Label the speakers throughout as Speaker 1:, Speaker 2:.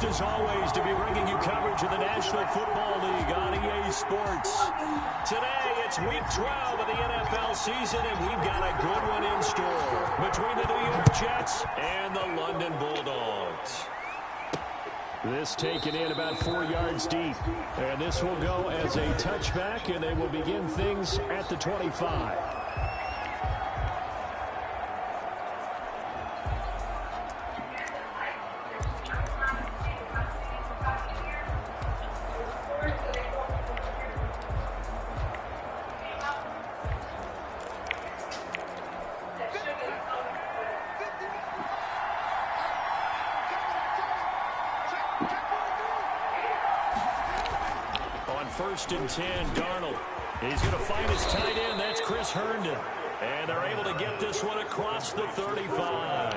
Speaker 1: pleased as always to be bringing you coverage of the National Football League on EA Sports. Today, it's Week 12 of the NFL season, and we've got a good one in store between the New York Jets and the London Bulldogs. This taken in about 4 yards deep, and this will go as a touchback, and they will begin things at the 25. First and 10, Darnold. He's going to find his tight end. That's Chris Herndon. And they're able to get this one across the 35.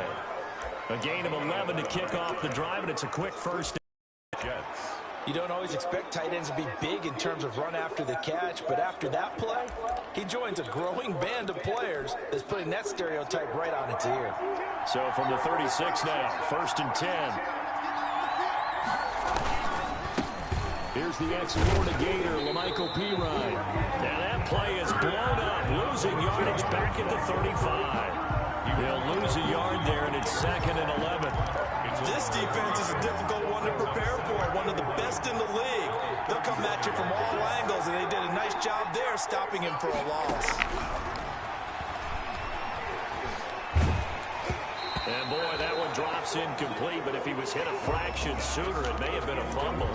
Speaker 1: A gain of 11 to kick off the drive, and it's a quick first.
Speaker 2: You don't always expect tight ends to be big in terms of run after the catch, but after that play, he joins a growing band of players that's putting that stereotype right on its ear.
Speaker 1: So from the 36 now, first and 10. Here's the ex-Florida Gator, Lamichael Pirine. Now that play is blown up, losing yardage back at the 35. They'll lose a yard there, and it's 2nd and 11.
Speaker 2: This defense is a difficult one to prepare for, one of the best in the league. They'll come at you from all angles, and they did a nice job there stopping him for a loss.
Speaker 1: And boy, that one drops incomplete, but if he was hit a fraction sooner, it may have been a fumble.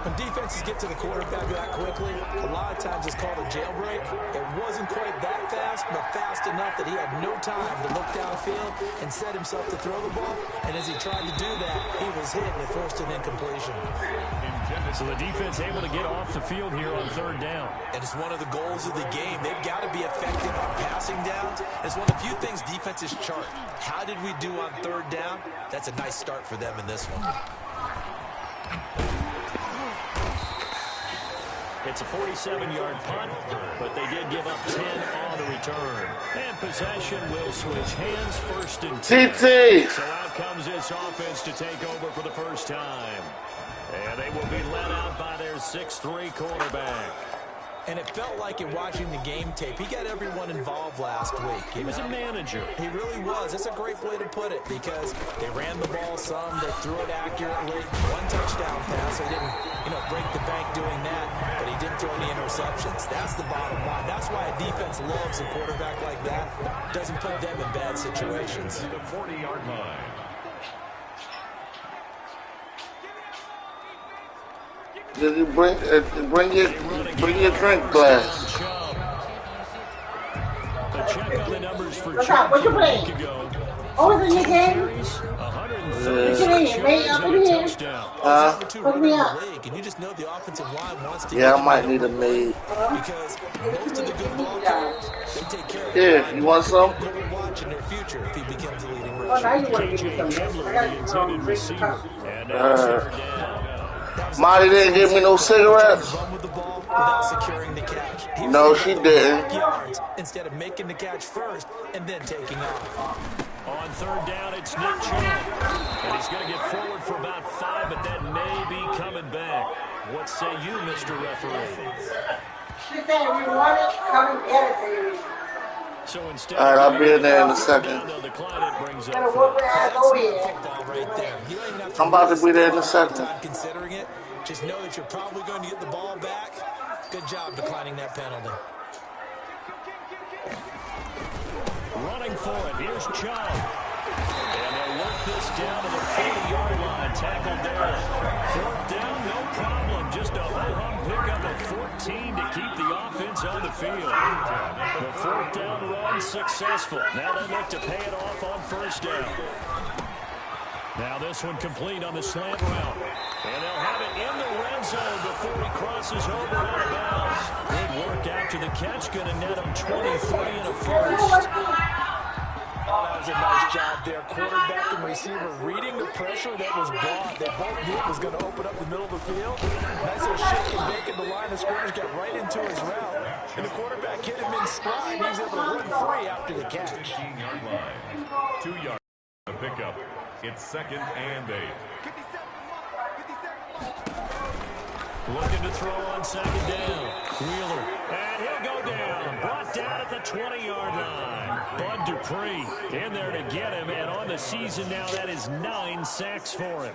Speaker 2: When defenses get to the quarterback that quickly, a lot of times it's called a jailbreak. It wasn't quite that fast, but fast enough that he had no time to look downfield and set himself to throw the ball. And as he tried to do that, he was hit and forced an incompletion.
Speaker 1: So the defense able to get off the field here on 3rd down.
Speaker 2: And it's one of the goals of the game. They've got to be effective on passing downs. It's one of the few things defenses chart. How did we do on 3rd down? That's a nice start for them in this one.
Speaker 1: It's a 47-yard punt, but they did give up 10 on the return. And possession will switch hands, 1st and 10. So out comes this offense to take over for the first time. And they will be led out by their 6'3" quarterback.
Speaker 2: And it felt like in watching the game tape, he got everyone involved last week.
Speaker 1: He was a manager.
Speaker 2: He really was. That's a great way to put it because they ran the ball some, they threw it accurately. 1 touchdown pass. They didn't, break the bank doing that, but he didn't throw any interceptions. That's the bottom line. That's why a defense loves a quarterback like that. Doesn't put them in bad situations.
Speaker 3: The 40-yard line.
Speaker 4: Did you bring your drink glass?
Speaker 1: A check on the numbers for Chubb
Speaker 5: what you playing? Oh, was in your game? Put me up.
Speaker 2: And you just know the offensive line wants to
Speaker 4: I might need a maid.
Speaker 2: Because most of the good ball players, they take care of
Speaker 4: Yeah, you want some?
Speaker 2: watch in their future if he becomes a leading
Speaker 5: Oh, now
Speaker 2: rusher.
Speaker 5: you want to give me some, man. I got some receiver.
Speaker 4: Marty didn't give me no cigarettes.
Speaker 2: Run with the ball without securing the catch. He
Speaker 4: No,
Speaker 2: was
Speaker 4: she
Speaker 2: able to
Speaker 4: didn't.
Speaker 2: make yards instead of making the catch first and then taking off.
Speaker 1: On 3rd down, it's Nick Chubb. And he's going to get forward for about 5, but that may be coming back. What say you, Mr. Referee?
Speaker 5: She said if you want it, come and get it to me.
Speaker 1: So instead,
Speaker 4: All right, I'll be in there in a second.
Speaker 1: they'll decline it, brings
Speaker 5: Gotta
Speaker 1: up
Speaker 5: whoop her ass over here.
Speaker 2: Football right there. You don't even have to
Speaker 4: I'm about to
Speaker 2: waste
Speaker 4: be there in a
Speaker 2: lot of
Speaker 4: second.
Speaker 2: time considering it. Just know that you're probably going to get the ball back. Good job declining that penalty.
Speaker 1: running for it. Here's Chubb. And they'll work this down to the 40-yard line. Tackled there. 4th down, no problem. Just a ho-hum pickup of 14 to keep the offense on the field. The 4th down run successful. Now they look to pay it off on 1st down. Now this one complete on the slant route. And they'll have it in the red zone before he crosses over out of bounds. Good work after the catch. Going to net him 23 and a first.
Speaker 2: Oh, that was a nice job there. Quarterback and receiver reading the pressure that was brought. They both knew it was going to open up the middle of the field. Nice little shake and bake, and the line of scrimmage got right into his route. And the quarterback hit him in stride. He's able to run free after the catch.
Speaker 3: 15-yard line. 2 yards pickup. It's 2nd and 8.
Speaker 1: Looking to throw on second down. Wheeler. And he'll go down. Brought down at the 20-yard line. Bud Dupree in there to get him. And on the season now, that is 9 sacks for him.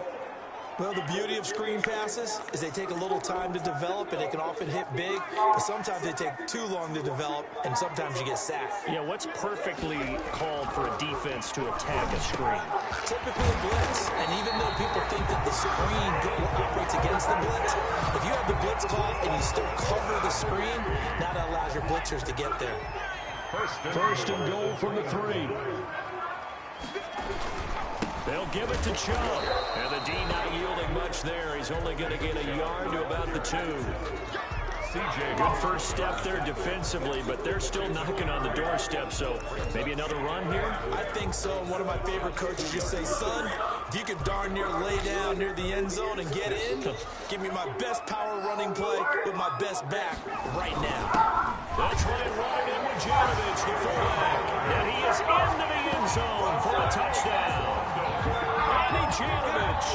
Speaker 2: Well, the beauty of screen passes is they take a little time to develop, and they can often hit big. But sometimes they take too long to develop, and sometimes you get sacked.
Speaker 1: Yeah, what's perfectly called for a defense to attack a screen?
Speaker 2: Typically a blitz, and even though people think that the screen operates against the blitz, if you have the blitz called and you still cover the screen, now that allows your blitzers to get there.
Speaker 1: First and goal from the 3. They'll give it to Chubb. And the D not yielding much there. He's only going to get a yard to about the 2. CJ, good first step there defensively, but they're still knocking on the doorstep, so maybe another run here?
Speaker 2: I think so. One of my favorite coaches just say, son, if you could darn near lay down near the end zone and get in, give me my best power running play with my best back right now.
Speaker 1: They'll try and run it in with Janovich, the fullback. And he is into the end zone for a touchdown. Andy Janovich,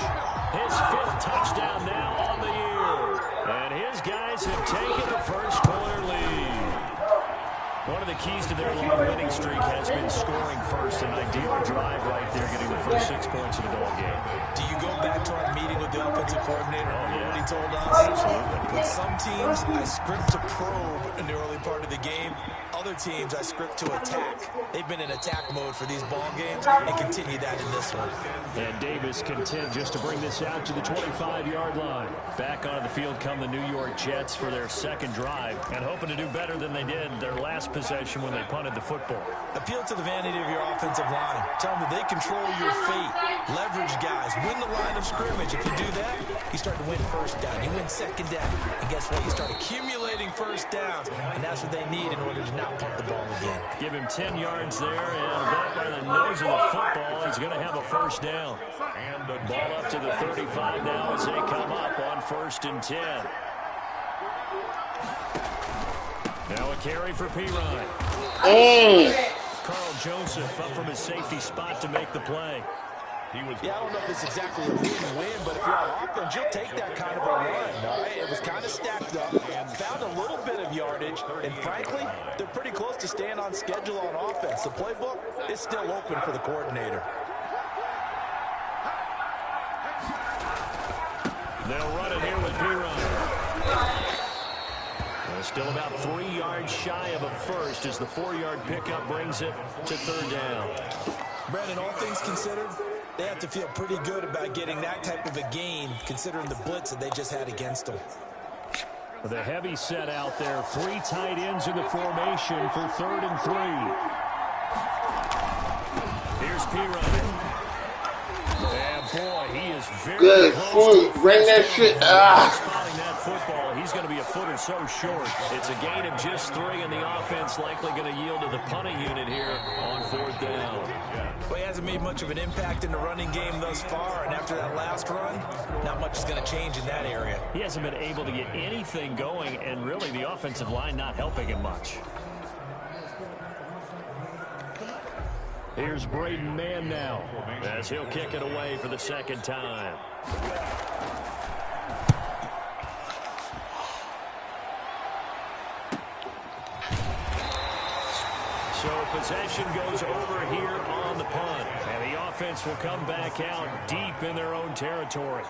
Speaker 1: his 5th touchdown now on the year. And his guys have taken a first-quarter lead. One of the keys to their long winning streak has been scoring first. An ideal drive right there, getting the first 6 points of the ball game.
Speaker 2: Do you go back to our meeting with the offensive coordinator? Remember what he told us?
Speaker 1: Absolutely.
Speaker 2: With some teams, I script to probe in the early part of the game. Other teams, I script to attack. They've been in attack mode for these ball games and continue that in this one.
Speaker 1: And Davis content just to bring this out to the 25-yard line. Back onto the field come the New York Jets for their second drive and hoping to do better than they did their last possession when they punted the football.
Speaker 2: Appeal to the vanity of your offensive line. Tell them that they control your fate. Leverage guys. Win the line of scrimmage. If you do that, you start to win first down. You win second down. And guess what? You start accumulating first downs. And that's what they need in order to not punt the ball again.
Speaker 1: Give him 10 yards there, and back by the nose of the football, he's going to have a first down. And the ball up to the 35 now as they come up on 1st and 10. Now a carry for Pirine. Carl Joseph up from his safety spot to make the play.
Speaker 2: Yeah, I don't know if it's exactly a win-win, but if you're on offense, you'll take that kind of a run. All right? It was kind of stacked up, found a little bit of yardage, and frankly, they're pretty close to staying on schedule on offense. The playbook is still open for the coordinator.
Speaker 1: They'll run it here with Pirine. Still about 3 yards shy of a first as the 4-yard pickup brings it to 3rd down.
Speaker 2: Brandon, all things considered, they have to feel pretty good about getting that type of a gain considering the blitz that they just had against them.
Speaker 1: The heavy set out there. 3 tight ends in the formation for 3rd and 3. Here's Pirine. And boy, he is very
Speaker 4: good
Speaker 1: close.
Speaker 4: Bring that shit.
Speaker 1: Spotting that football. He's going to be a foot or so short. It's a gain of just 3, and the offense likely going to yield to the punting unit here on 4th down.
Speaker 2: Well, he hasn't made much of an impact in the running game thus far, and after that last run, not much is going to change in that area.
Speaker 1: He hasn't been able to get anything going, and really the offensive line not helping him much. Here's Braden Mann now, as he'll kick it away for the 2nd time. So possession goes over here on the punt. And the offense will come back out deep in their own territory.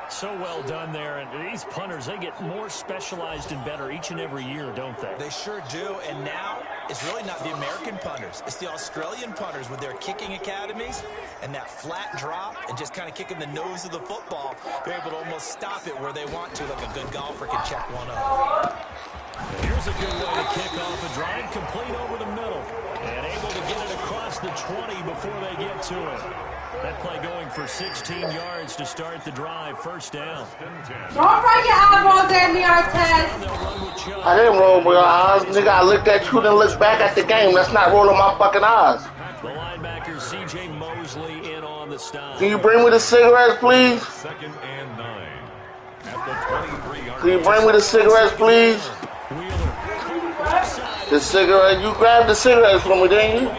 Speaker 1: So well done there. And these punters, they get more specialized and better each and every year, don't they?
Speaker 2: They sure do. And now it's really not the American punters. It's the Australian punters with their kicking academies and that flat drop and just kind of kicking the nose of the football. They're able to almost stop it where they want to, like a good golfer can check one up.
Speaker 1: Here's a good way to kick off a drive, complete over the middle, and able to get it across the 20 before they get to it. That play going for 16 yards to start the drive. 1st down.
Speaker 5: Don't run your eyeballs at me, Artez.
Speaker 4: I didn't roll my eyes. Nigga, I looked at you and looked back at the game. That's not rolling my fucking eyes.
Speaker 1: The linebacker, C.J. Mosley, in on the stop.
Speaker 4: Can you bring me the cigarettes, please?
Speaker 3: 2nd and 9. At the 23-yard
Speaker 4: Can you bring me the cigarettes, please? The cigarette. You grabbed the cigarettes from me, didn't you?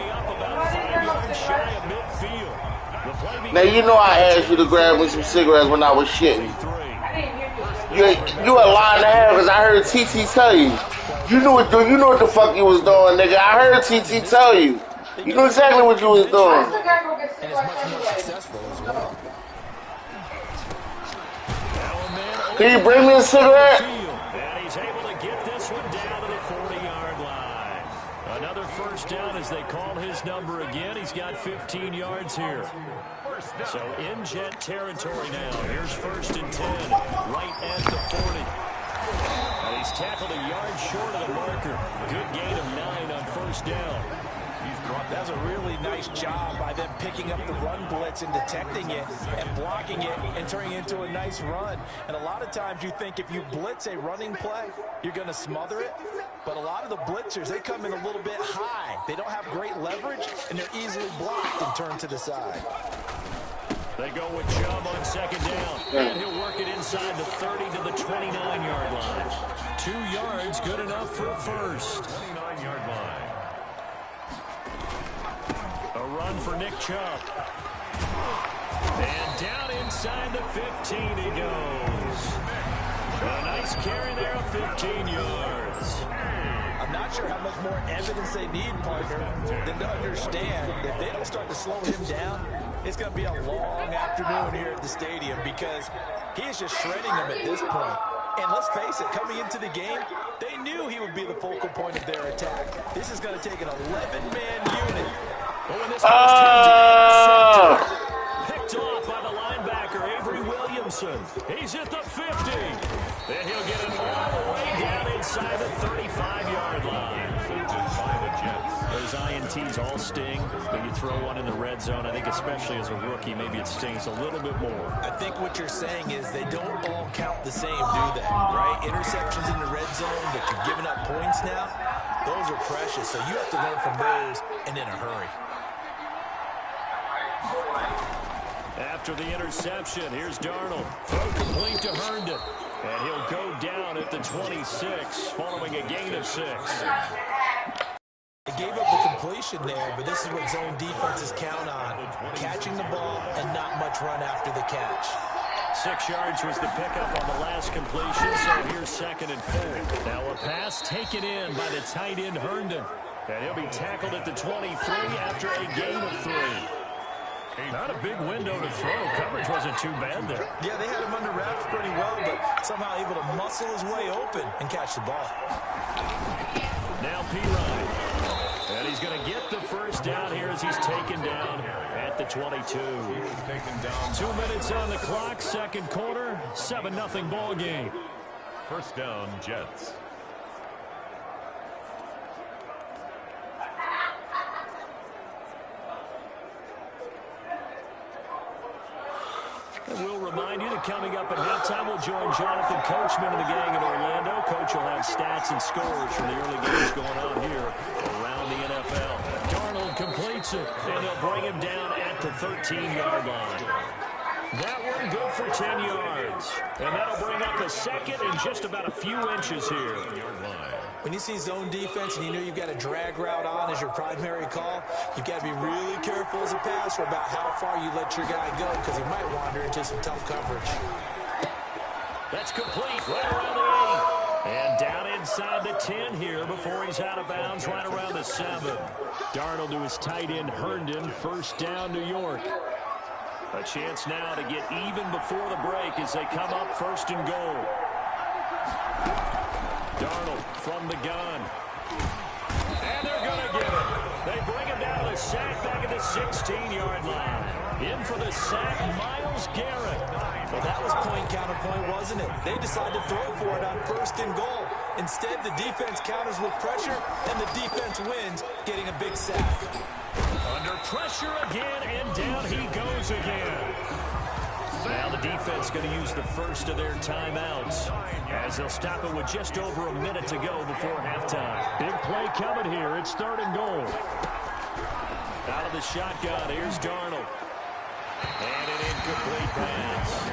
Speaker 4: Now, you know I asked you to grab me some cigarettes when I was shitting. You a lie and a half because I heard TT tell you. You knew what the fuck you was doing, nigga. I heard TT tell you. You knew exactly what you was doing.
Speaker 2: And it's much more successful as well.
Speaker 4: Can you bring me a cigarette?
Speaker 1: And he's able to get this one down to the 40-yard line. Another first down as they call his number again. He's got 15 yards here. So in Jet territory now. Here's 1st and 10, right at the 40. And he's tackled a yard short of the marker. Good gain of 9 on 1st down.
Speaker 2: That's a really nice job by them picking up the run blitz and detecting it and blocking it and turning it into a nice run. And a lot of times you think if you blitz a running play, you're going to smother it. But a lot of the blitzers, they come in a little bit high. They don't have great leverage, and they're easily blocked and turned to the side.
Speaker 1: They go with Chubb on 2nd down. And he'll work it inside the 30 to the 29-yard line. 2 yards, good enough for 1st.
Speaker 3: 29-yard line.
Speaker 1: A run for Nick Chubb. And down inside the 15 he goes. A nice carry there of 15 yards.
Speaker 2: I'm not sure how much more evidence they need, partner, than to understand that if they don't start to slow him down, it's going to be a long afternoon here at the stadium because he is just shredding them at this point. And let's face it, coming into the game, they knew he would be the focal point of their attack. This is going to take an 11-man unit.
Speaker 1: Picked off by the linebacker, Avery Williamson. He's at the 50. Then he'll get it all the way down inside the 35-yard line. Those INTs all sting. When you throw one in the red zone, I think especially as a rookie, maybe it stings a little bit more.
Speaker 2: I think what you're saying is they don't all count the same, do they? Right? Interceptions in the red zone that you're giving up points now, those are precious. So you have to learn from those and in a hurry.
Speaker 1: After the interception, here's Darnold. Throw complete to Herndon. And he'll go down at the 26, following a gain of 6.
Speaker 2: They gave up the completion there, but this is what zone defenses count on. Catching the ball and not much run after the catch.
Speaker 1: 6 yards was the pickup on the last completion, so here's 2nd and 4. Now a pass taken in by the tight end Herndon. And he'll be tackled at the 23 after a gain of 3. Not a big window to throw. Coverage wasn't too bad there.
Speaker 2: Yeah, they had him under wraps pretty well, but somehow able to muscle his way open and catch the ball.
Speaker 1: Now P-Ryan. And he's going to get the first down here as he's taken down at the 22. 2 minutes on the clock, 2nd quarter, 7-0 ball game.
Speaker 3: 1st down, Jets.
Speaker 1: And we'll remind you that coming up at halftime, we'll join Jonathan Coachman and the gang in Orlando. Coach will have stats and scores from the early games going on here around the NFL. Darnold completes it, and they'll bring him down at the 13-yard line. That one good for 10 yards. And that'll bring up the 2nd in just about a few inches here.
Speaker 2: When you see zone defense and you know you've got a drag route on as your primary call, you've got to be really careful as a passer about how far you let your guy go because he might wander into some tough coverage.
Speaker 1: That's complete right around the 8. And down inside the 10 here before he's out of bounds right around the 7. Darnold to his tight end Herndon, 1st down New York. A chance now to get even before the break as they come up 1st and goal. Darnold from the gun. And they're going to get it. They bring him down to the sack back at the 16-yard line. In for the sack, Myles Garrett.
Speaker 2: Well, that was point counterpoint, wasn't it? They decided to throw for it on 1st and goal. Instead, the defense counters with pressure, and the defense wins, getting a big sack.
Speaker 1: Under pressure again, and down he goes again. Now the defense going to use the first of their timeouts as they'll stop it with just over a minute to go before halftime. Big play coming here. It's 3rd and goal. Out of the shotgun, here's Darnold. And an incomplete pass.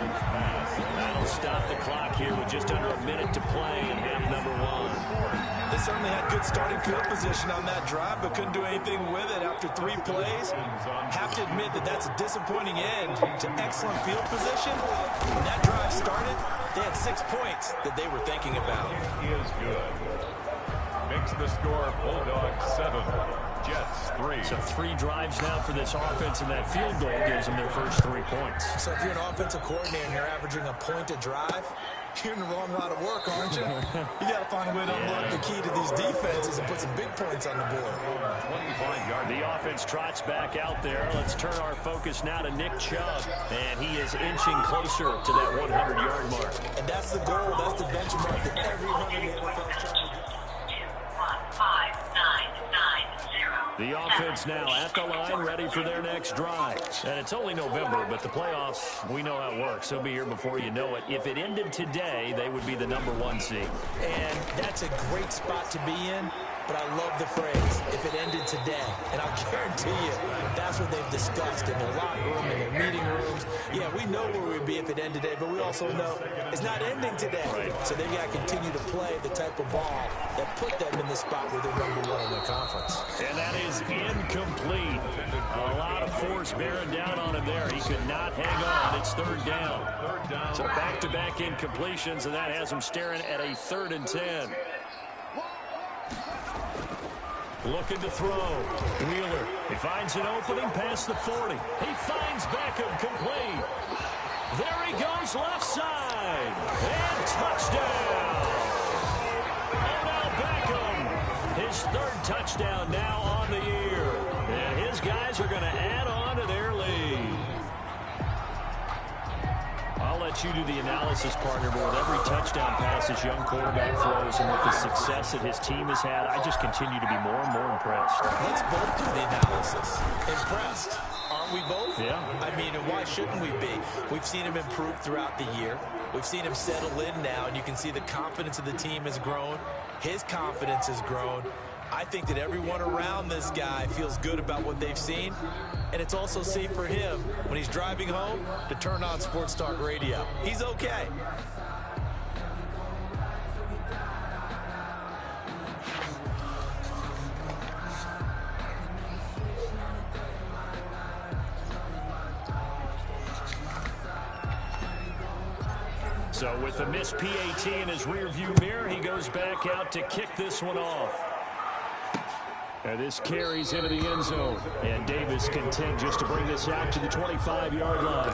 Speaker 1: That'll stop the clock here with just under a minute to play in half number 1.
Speaker 2: They certainly had good starting field position on that drive, but couldn't do anything with it after 3 plays. Have to admit that that's a disappointing end to excellent field position. When that drive started, They had 6 points that they were thinking about.
Speaker 3: He is good. Makes the score Bulldog 7, Jets 3.
Speaker 1: So 3 drives now for this offense, and that field goal gives them their first 3 points.
Speaker 2: So if you're an offensive coordinator and you're averaging a point a drive, you're in the wrong line of work, aren't you? You got to find a way to unlock the key to these defenses and put some big points on the board.
Speaker 3: 25-yard.
Speaker 1: The offense trots back out there. Let's turn our focus now to Nick Chubb, and he is inching closer to that 100-yard mark.
Speaker 2: And that's the goal. That's the benchmark that every 100 NFL tries.
Speaker 1: The offense now at the line, ready for their next drive. And it's only November, but the playoffs, we know how it works. They'll be here before you know it. If it ended today, they would be the #1 seed.
Speaker 2: And that's a great spot to be in, but I love the phrase, if it ended today. And I'll guarantee you, that's what they've discussed in their locker room, in their meeting rooms. Yeah, we know where we'd be if it ended today, but we also know it's not ending today.
Speaker 1: Right.
Speaker 2: So they've got to continue to play the type of ball that put them in the spot where they're #1 in their conference.
Speaker 1: And that is incomplete. A lot of force bearing down on him there. He could not hang on. It's 3rd down. So back-to-back incompletions, and that has him staring at a 3rd and 10. Looking to throw. Wheeler. He finds an opening past the 40. He finds Beckham complete. There he goes left side. And touchdown. Odell Beckham. His 3rd touchdown now on the year. And his guys are going to add on to their lead. I'll let you do the analysis, partner, but with every touchdown pass this young quarterback throws and with the success that his team has had, I just continue to be more and more impressed.
Speaker 2: Let's both do the analysis. Impressed. Aren't we both?
Speaker 1: Yeah.
Speaker 2: I mean, and why shouldn't we be? We've seen him improve throughout the year. We've seen him settle in now, and you can see the confidence of the team has grown. His confidence has grown. I think that everyone around this guy feels good about what they've seen, and it's also safe for him when he's driving home to turn on Sports Talk Radio. He's okay.
Speaker 1: So with the missed PAT in his rearview mirror, he goes back out to kick this one off. And this carries into the end zone. And Davis content just to bring this out to the 25-yard line.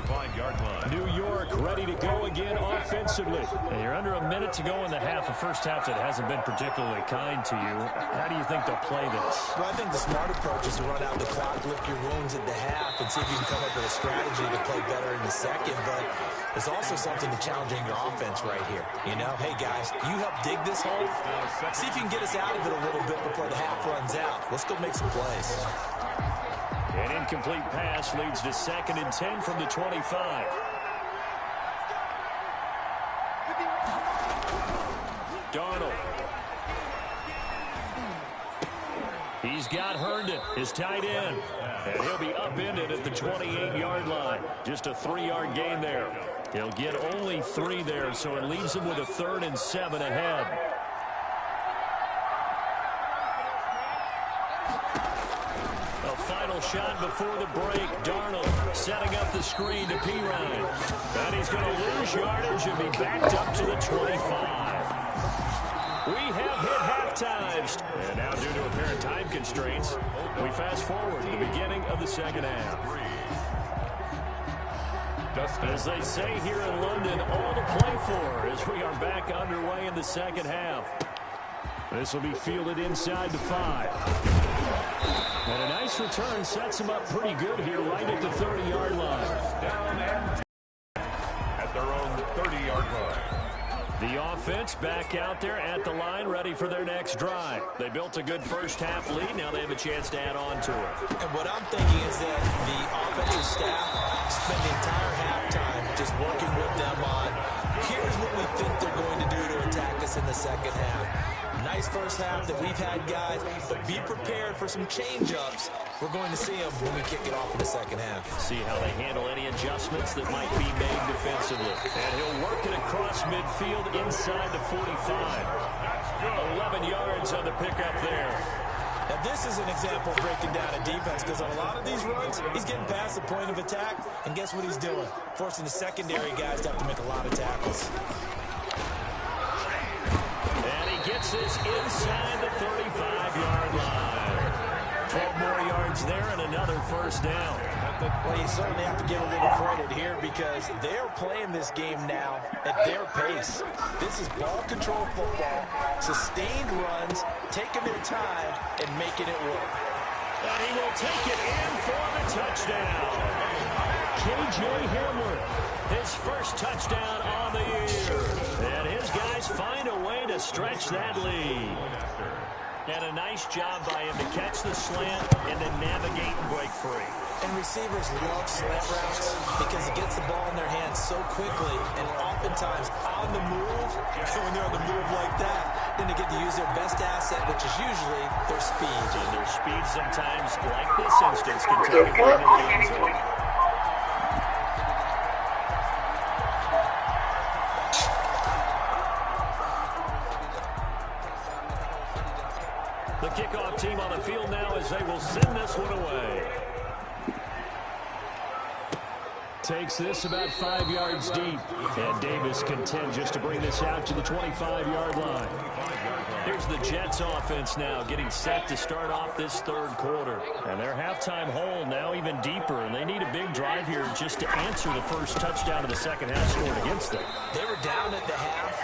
Speaker 3: 25-yard line.
Speaker 1: New York ready to go again offensively. And you're under a minute to go in the half. A first half that hasn't been particularly kind to you. How do you think they'll play this?
Speaker 2: Well, I think the smart approach is to run out the clock, lick your wounds at the half, and see if you can come up with a strategy to play better in the second. But there's also something to challenging your offense right here. You know, hey, guys, you help dig this hole. See if you can get us out of it a little bit before the half runs out. Let's go make some plays.
Speaker 1: An incomplete pass leads to 2nd and 10 from the 25. Darnold. He's got Herndon, his tight end. And he'll be upended at the 28-yard line. Just a 3-yard gain there. He'll get only 3 there, so it leaves him with a 3rd and 7 ahead. A final shot before the break. Darnold setting up the screen to Pirine. And he's going to lose yardage and be backed up to the 25. We have hit half-times. And now due to apparent time constraints, we fast forward to the beginning of the second half. As they say here in London, all to play for as we are back underway in the second half. This will be fielded inside the 5. And a nice return sets him up pretty good here right at the 30-yard line.
Speaker 3: Down and at their own 30-yard line.
Speaker 1: The offense back out there at the line, ready for their next drive. They built a good first half lead. Now they have a chance to add on to it.
Speaker 2: And what I'm thinking is that the offensive staff spend the entire halftime just working with them on, here's what we think they're going to do to attack us in the second half. Nice first half that we've had, guys, but be prepared for some change-ups. We're going to see them when we kick it off in the second half.
Speaker 1: See how they handle any adjustments that might be made defensively. And he'll work it across midfield inside the 45. 11 yards on the pickup there.
Speaker 2: Now, this is an example of breaking down a defense because on a lot of these runs, he's getting past the point of attack, and guess what he's doing? Forcing the secondary guys to have to make a lot of tackles.
Speaker 1: And he gets this inside the 35-yard line. 12 more yards there and another first down.
Speaker 2: Well, you certainly have to give a little credit here because they're playing this game now at their pace. This is ball control football, sustained runs, taking their time, and making it work.
Speaker 1: And he will take it in for the touchdown. K.J. Hamler, his first touchdown on the year. And his guys find a way to stretch that lead. And a nice job by him to catch the slant and then navigate and break free.
Speaker 2: And receivers love slant routes because it gets the ball in their hands so quickly and oftentimes on the move. When they're on the move like that, then they get to use their best asset, which is usually their speed.
Speaker 1: And their speed sometimes, like this instance, can take it into the end zone. The kickoff team on the field now as they will send this one away. Takes this about 5 yards deep. And Davis content just to bring this out to the 25-yard line. Here's the Jets offense now getting set to start off this third quarter. And their halftime hole now even deeper. And they need a big drive here just to answer the first touchdown of the second half scored against them.
Speaker 2: They were down at the half.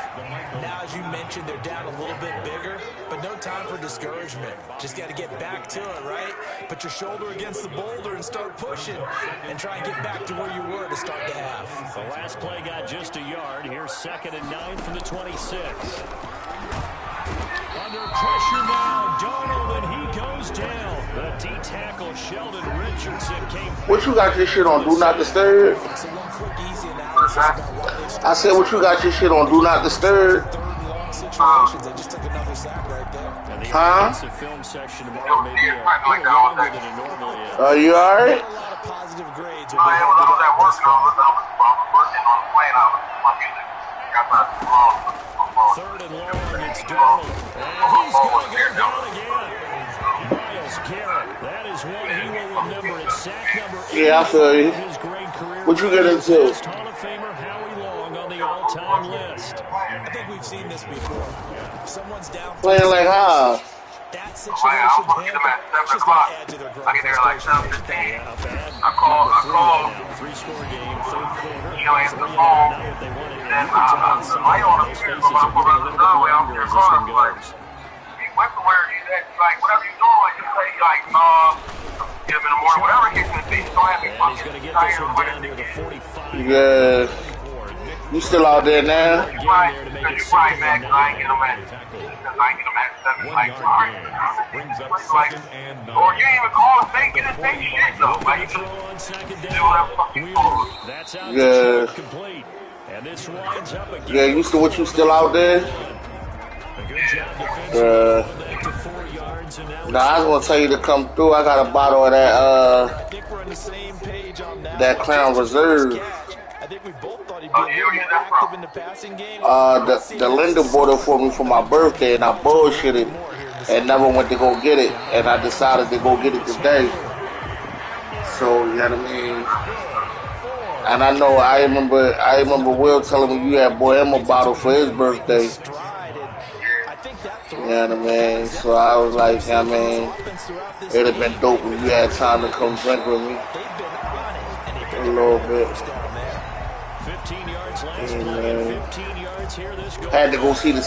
Speaker 2: Now, as you mentioned, they're down a little bit bigger, but no time for discouragement. Just got to get back to it, right? Put your shoulder against the boulder and start pushing and try and get back to where you were to start the half.
Speaker 1: The last play got just a yard. Here's 2nd and 9 from the 26. Under pressure now, Darnold, and he goes down. The D-tackle, Sheldon Richardson, came.
Speaker 4: What you got your shit on Do Not Disturb?
Speaker 2: So one quick, easy analysis about what they
Speaker 4: I said, what you got your shit on Do Not Disturb?
Speaker 2: third and long situations. They just took another sack right there.
Speaker 1: And the
Speaker 4: Huh?
Speaker 1: offensive film section tomorrow may be a little longer than it normally is.
Speaker 4: You alright?
Speaker 2: A lot of positive grades will be handed out this fall.
Speaker 1: 3rd and long, it's Darnold. And he's going to go down again. Myles Garrett, that is one he will remember. It's sack number 8
Speaker 4: Yeah, I feel you.
Speaker 1: of his great career.
Speaker 4: What you get into?
Speaker 1: First Hall of Famer Howie Long on the all-time list.
Speaker 2: I think we've seen this before. Someone's down.
Speaker 4: Playing like how?
Speaker 2: That situation to him, it's just going to add to their growth.
Speaker 1: Yeah, a bad number 3 now. 3-score game, third quarter. 3 now if they won it. And you can tell on some of those faces are getting a little bit longer as this one goes.
Speaker 6: Whatever you're doing, you say, get him in the morning, whatever he gets in the seat, so happy.
Speaker 1: And he's going to get this one down near the 45.
Speaker 4: Yeah. You still out there now?
Speaker 1: Game there to make it 2nd and 9.
Speaker 3: Brings up 2nd and 9.
Speaker 6: Or you ain't even call a fake, get a fake shit, though.
Speaker 1: Looking to throw on 2nd down. Wheeler, that's out
Speaker 4: Yeah.
Speaker 1: to complete. And this winds up again.
Speaker 4: Yeah, you still, what you still out there?
Speaker 1: A good job defensively. Back to 4 yards and now
Speaker 4: Nah, I was gonna tell you to come through. I got a bottle of that,
Speaker 2: I think we're on the same page on that.
Speaker 4: that Crown Reserve.
Speaker 2: I think we both thought he'd be a little more active in the passing game.
Speaker 4: The Linda bought it for me for my birthday, and I bullshitted and never went to go get it, and I decided to go get it today. So you know what I mean. And I know I remember Will telling me you had bought him a bottle for his birthday. You know what I mean. So I was like, I mean, it'd have been dope if you had time to come drink with me a little bit.
Speaker 1: 15 yards last play, 15 yards here this go.
Speaker 4: Had to go see the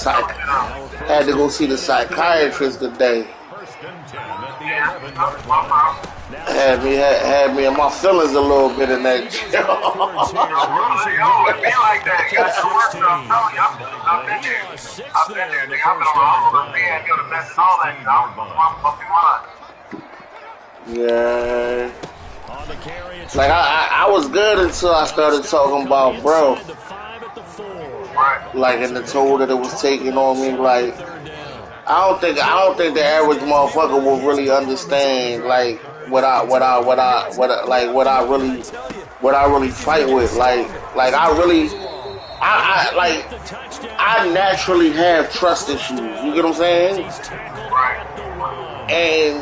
Speaker 4: psychiatrist today.
Speaker 3: 1st and 10 at the 11-yard line.
Speaker 4: Had me in my feelings a little bit in that job. Yeah. Like I was good until I started talking about bro. Like in the toll that it was taking on me, like I don't think the average motherfucker will really understand like what I really fight with. Like I naturally have trust issues. You get what I'm saying? And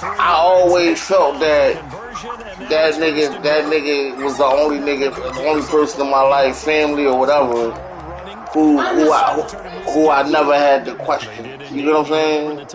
Speaker 4: I always felt that nigga was the only person in my life, family or whatever, who I never had to question. You know what I'm saying?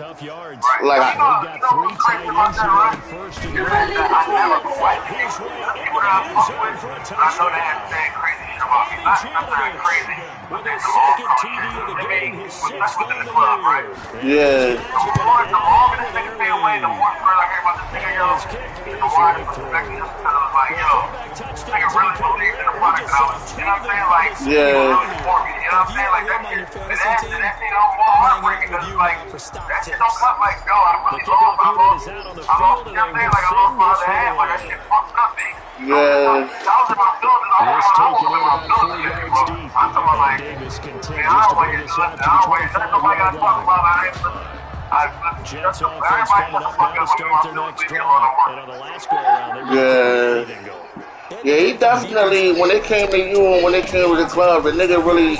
Speaker 4: Like
Speaker 6: what's crazy about that, right? Is that I never questioned the people that I fuck with. I know they had saying crazy shit about me. Not saying crazy, but they do all kind of shit. They made me respect within the club, right?
Speaker 4: Yeah.
Speaker 6: The longer this nigga stay away, the more further I hear about this nigga, yo. The more I respect him just because I was like, yo, this nigga really believed in the product. I was, you know what I'm saying? Like, really for me. You know what I'm saying? Like, that shit, and that shit don't fall heartbreaking because it's like, that shit don't cut like, yo, I really lost, you know what I'm saying? Like, I lost my other half. Like, that shit fucked up, man.
Speaker 4: Yeah.
Speaker 6: I was in my feelings. I was in my feelings, bro. I'm talking about, like, man, I don't want to get nothing. I don't want to get nobody got to talk about it.
Speaker 1: Jets offense coming up now to start their next drive. And on the last go around,
Speaker 4: yeah, he definitely, when it came to you and when it came to the club, the nigga really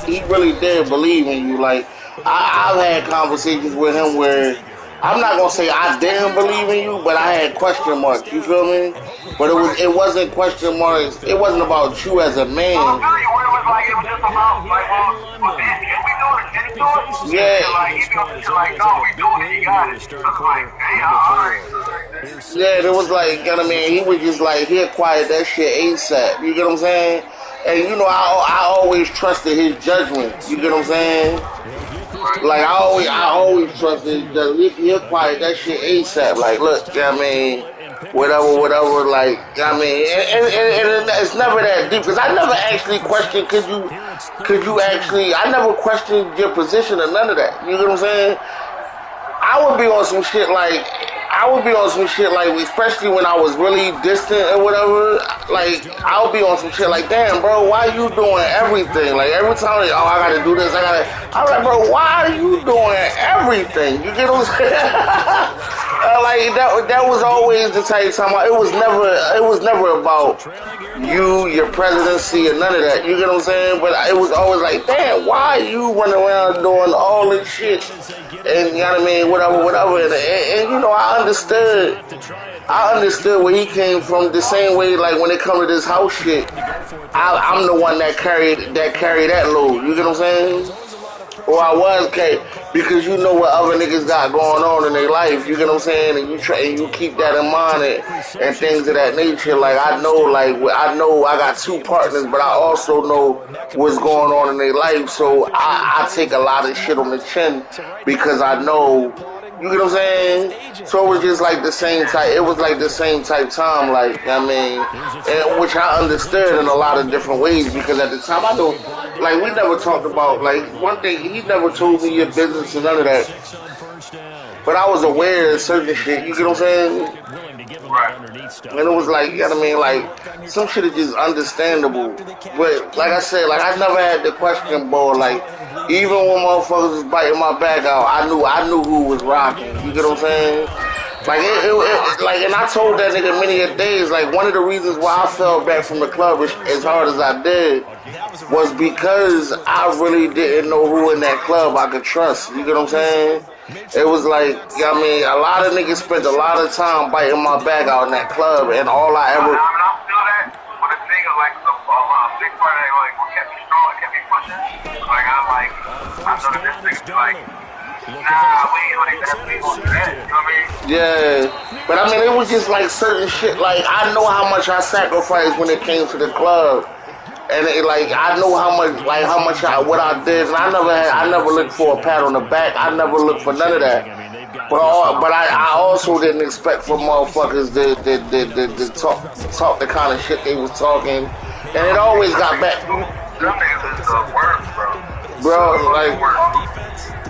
Speaker 4: did believe in you. Like, I've had conversations with him where I'm not gonna say I didn't believe in you, but I had question marks. You feel me? But it wasn't question marks. It wasn't about you as a man.
Speaker 6: I'm telling you, it was like, it was just about, like, man, can we do it? Can you do it?
Speaker 4: Yeah.
Speaker 6: Like, he be on the shit like, no, we doing it. He got it. So it's like, damn, all right.
Speaker 4: Yeah, it was like, you know what I mean? He was just like, he acquired that shit ASAP. You get what I'm saying? And you know, I always trusted his judgment. You get what I'm saying? Like, I always trusted his judgment. He acquired that shit ASAP. Like, look, you know what I mean? Whatever, like, you know what I mean? And it's never that deep. Because I never actually questioned, I never questioned your position or none of that. You get what I'm saying? I would be on some shit like, especially when I was really distant or whatever, like, I would be on some shit like, damn, bro, why you doing everything? Like, every time, like, I gotta do this, I'm like, bro, why are you doing everything? You get what I'm saying? Like, that was always the type of time, it was never about you, your presidency, or none of that, you get what I'm saying? But it was always like, damn, why are you running around doing all this shit? And you know what I mean, whatever. And you know, I understood where he came from the same way, like when it comes to this house shit. I'm the one that carried that load. You get what I'm saying? Or I was, because you know what other niggas got going on in their life. You get what I'm saying? And you keep that in mind and things of that nature. Like, I know I got two partners, but I also know what's going on in their life. So I take a lot of shit on the chin because I know. You get what I'm saying? So it was just like the same type. It was like the same type time, like, I mean, and which I understood in a lot of different ways because at the time I know, like, we never talked about, like, one thing, he never told me your business and none of that. But I was aware of certain shit, you get what I'm saying? And it was like, you know what I mean, like, some shit is just understandable. But like I said, like, I never had the question, bro, like, even when motherfuckers was biting my back out, I knew who was rocking. You get what I'm saying? Like, like, and I told that nigga many a days, like, one of the reasons why I fell back from the club as hard as I did was because I really didn't know who in that club I could trust. You get what I'm saying? It was like, you know what I mean, a lot of niggas spent a lot of time biting my back out in that club, and all I ever...
Speaker 6: I feel that, but the thing is, like, the big part of it, like, what kept me strong, kept me pushing, like, I know that this nigga's like, nah, we ain't like that, we gonna do that, you know what I mean?
Speaker 4: Yeah, but I mean, it was just like certain shit, like, I know how much I sacrificed when it came to the club. And like, I know what I did, and I never looked for a pat on the back. I never looked for none of that. But I also didn't expect for motherfuckers to talk the kind of shit they was talking, and it always got back.
Speaker 6: Them niggas is the worst,
Speaker 4: bro.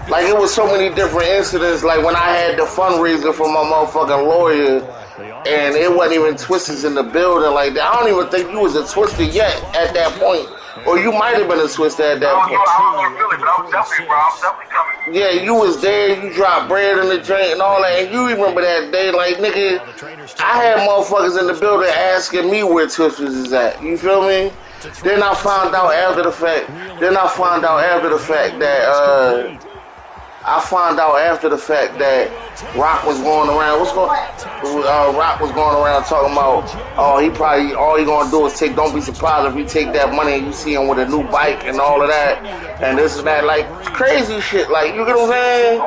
Speaker 4: Like it was so many different incidents. Like when I had the fundraiser for my motherfucking lawyer. And it wasn't even Twisters in the building like that. I don't even think you was a Twister yet at that point. Or you might have been a Twister at that point.
Speaker 6: I was on Philly, but I was definitely coming.
Speaker 4: Yeah, you was there, you dropped bread in the drink and all that, and you remember that day, like, nigga, I had motherfuckers in the building asking me where Twisters is at, you feel me? Then I found out after the fact Rock was going around. Rock was going around talking about, oh, he probably all he gonna do is take. Don't be surprised if he take that money and you see him with a new bike and all of that and this and that, like crazy shit. Like, you get what I'm saying?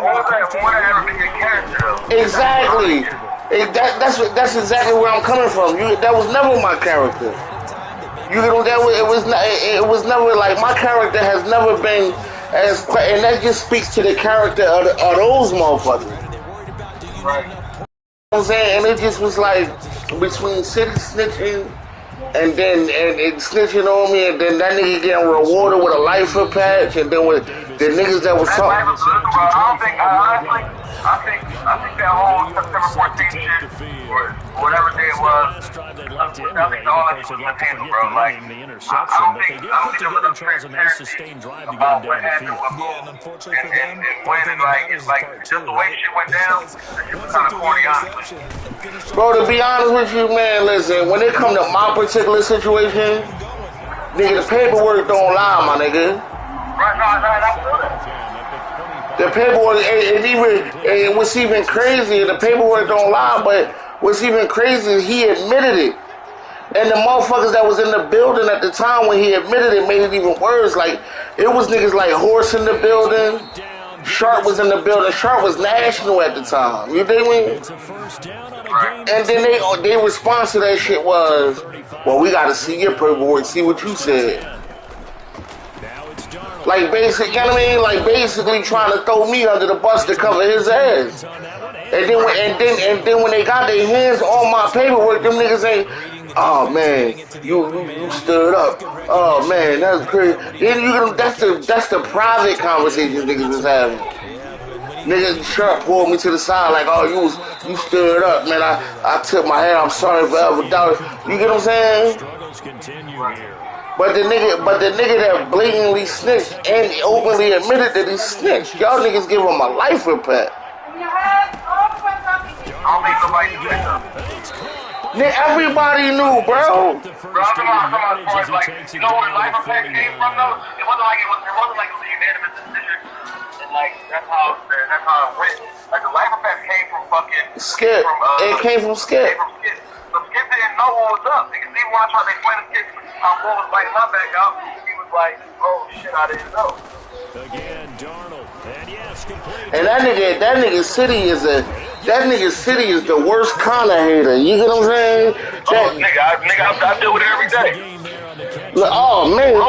Speaker 4: Exactly. That's exactly where I'm coming from. That was never my character. You know, it was never like my character has never been as, and that just speaks to the character of those motherfuckers.
Speaker 6: Right.
Speaker 4: You know what I'm saying? And it just was like between City snitching and then and snitching on me, and then that nigga getting rewarded with a lifer patch, and then with the niggas that was talking.
Speaker 6: I think that whole September 14th shit, or whatever day it was, I think all that shit was handled, bro. Like, I don't think there was a transparency about what happened with Bull. And when, it's like, just the way shit went down, that shit was kind of corny, honestly.
Speaker 4: Bro, to be honest with you, man, listen, when it come to my particular situation, nigga, the paperwork don't lie, my nigga.
Speaker 6: Right, I feel that.
Speaker 4: The paperwork, and what's even crazier, the paperwork don't lie, but what's even crazier is he admitted it. And the motherfuckers that was in the building at the time when he admitted it made it even worse. Like, it was niggas like Horse in the building, Sharp was in the building, Sharp was national at the time, you dig me? And then their response to that shit was, well, we gotta see your paperwork, see what you said. Like, basically, you know what I mean? Like, basically trying to throw me under the bus to cover his ass. And then when they got their hands on my paperwork, them niggas ain't, oh man, you stood up. Oh man, that's crazy. Then that's the private conversations niggas was having. Niggas Sharp pulled me to the side like, oh, you stood up, man. I took my head. I'm sorry for ever doubting. You get what I'm saying? But the nigga that blatantly snitched and openly admitted that he snitched, y'all niggas give him a life impact. Nigga, everybody knew, bro.
Speaker 6: Bro, I'm talking about like, you know where life impact came from though? It wasn't like it was a unanimous decision, and like that's how it went. Like the life impact came from fucking
Speaker 4: Skip. It came from Skip.
Speaker 6: But Skip didn't know what was up. Because even when I tried to explain to Skip how Bull was lighting my back out, he was like, oh shit, I didn't know.
Speaker 1: Again, Darnold. And yes, complete.
Speaker 4: And that nigga City is the worst kind of hater. You get what I'm saying?
Speaker 6: I deal with it every day.
Speaker 4: Oh man.
Speaker 6: Bro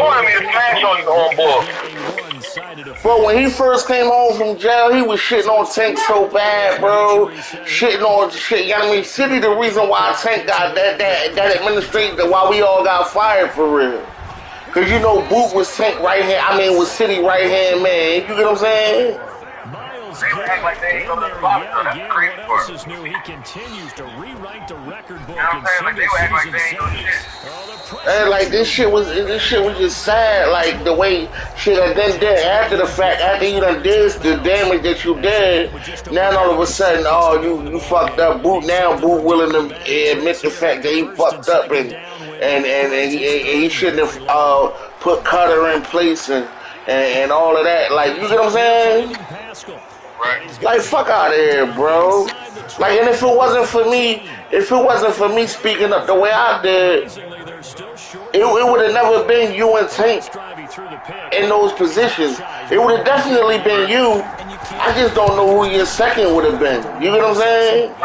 Speaker 6: wanted me to smash on Bull.
Speaker 4: Bro, when he first came home from jail, he was shitting on Tank so bad, bro. Shitting on shit. You know what I mean? City the reason why Tank got that administration, why we all got fired for real. Cause you know Boot was Tank right hand. I mean was City right hand man. You get what I'm saying?
Speaker 6: They act like they ain't go to the bottom, so that's crazy for him.
Speaker 1: Is new. He continues to rewrite the record book.
Speaker 6: You know what I'm saying? Like they act like they ain't doing shit.
Speaker 4: And like this shit was just sad. Like the way shit. And then after the fact, after you done did the damage that you did, now all of a sudden, oh you fucked up. Boot now. Boot willing to admit the fact that he fucked up and he shouldn't have put Cutter in place and all of that. Like, you get what I'm saying?
Speaker 6: Right.
Speaker 4: Like, fuck out of here, bro. Like, and if it wasn't for me speaking up the way I did, it would have never been you and Tank in those positions. It would have definitely been you. I just don't know who your second would have been. You get what I'm saying?
Speaker 6: I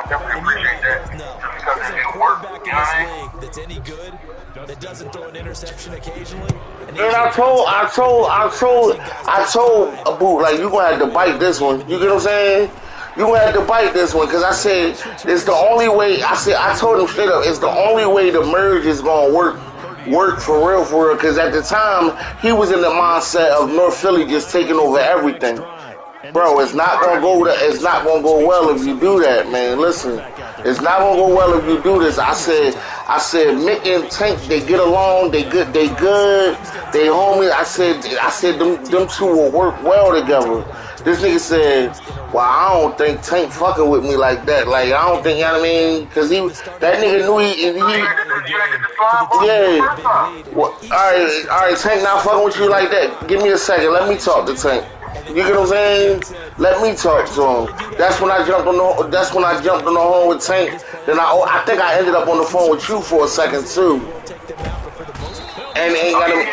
Speaker 6: definitely appreciate that. Just because it didn't work. You know what I mean?
Speaker 2: That's any good. That doesn't throw an interception occasionally.
Speaker 4: And I told Abu, like, you gonna have to bite this one. You get what I'm saying? You gonna have to bite this one, cause I said it's the only way. I told him straight up, it's the only way the merge is gonna work for real. Cause at the time he was in the mindset of North Philly just taking over everything. Bro, it's not gonna go. It's not gonna go well if you do that, man. Listen, it's not gonna go well if you do this. I said, Mick and Tank, they get along. They good. They homies. I said, them two will work well together. This nigga said, well, I don't think Tank fucking with me like that. Like, I don't think, you know what I mean? Because that nigga knew yeah. Well, all right, Tank not fucking with you like that. Give me a second. Let me talk to Tank. You get what I'm saying? Let me talk to him. That's when I jumped on the horn with Tank. Then I think I ended up on the phone with you for a second too. And ain't got him.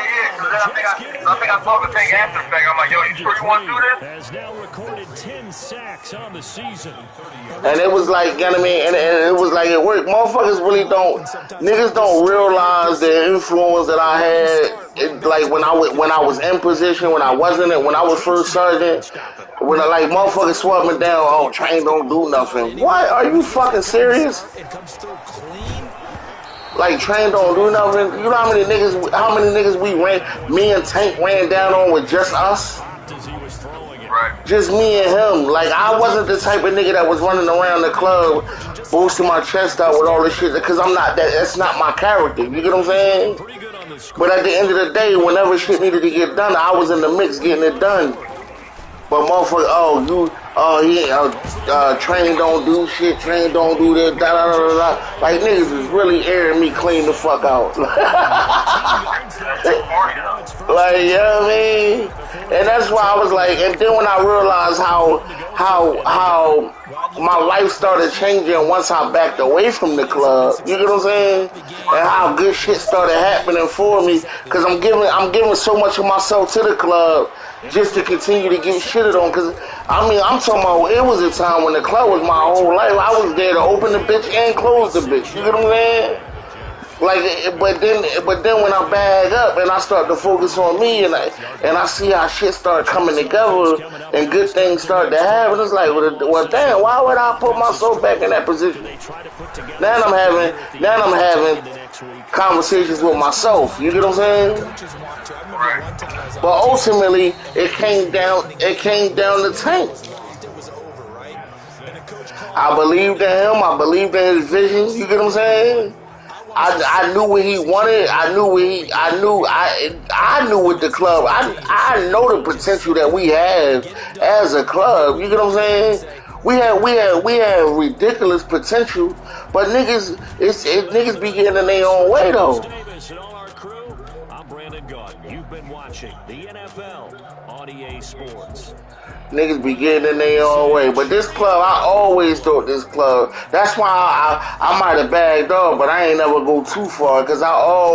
Speaker 6: I think I talked to Tank after the fact. I'm like, yo, you sure you want to do this?
Speaker 1: Has now recorded 10 sacks on the season.
Speaker 4: And it was like, you know what I mean? And it was like it worked. Motherfuckers really niggas don't realize the influence that I had. Like when I was in position, when I wasn't, when I was first sergeant, when like motherfuckers swept me down. Oh, Train don't do nothing. What? Are you fucking serious? Like Train don't do nothing. You know how many niggas we ran? Me and Tank ran down on with just us. Just me and him. Like I wasn't the type of nigga that was running around the club, boosting my chest out with all this shit. Because I'm not that. That's not my character. You get what I'm saying? But at the end of the day, whenever shit needed to get done, I was in the mix getting it done. But motherfucker, Train don't do shit, Train don't do this, da da da da. Like niggas is really airing me clean the fuck out. Like, you know what I mean? And that's why I was like, and then when I realized how my life started changing once I backed away from the club, you get what I'm saying? And how good shit started happening for me, because I'm giving so much of myself to the club just to continue to get shitted on. Because I mean, I'm talking about, it was a time when the club was my whole life. I was there to open the bitch and close the bitch. You get what I'm saying? Like, but then when I bag up and I start to focus on me and I see how shit start coming together and good things start to happen, it's like, well, damn, why would I put myself back in that position? Now I'm having conversations with myself. You get what I'm saying? But ultimately, it came down to Tank. I believed in him. I believed in his vision. You get what I'm saying? I knew what he wanted. I knew what the club. I know the potential that we have as a club. You get what I'm saying? We had ridiculous potential, but niggas be getting in their own way though.
Speaker 1: You've been watching the NFL on EA Sports.
Speaker 4: Niggas be getting in their own way. But this club, I always thought this club. That's why I might have bagged off, but I ain't never go too far, because I always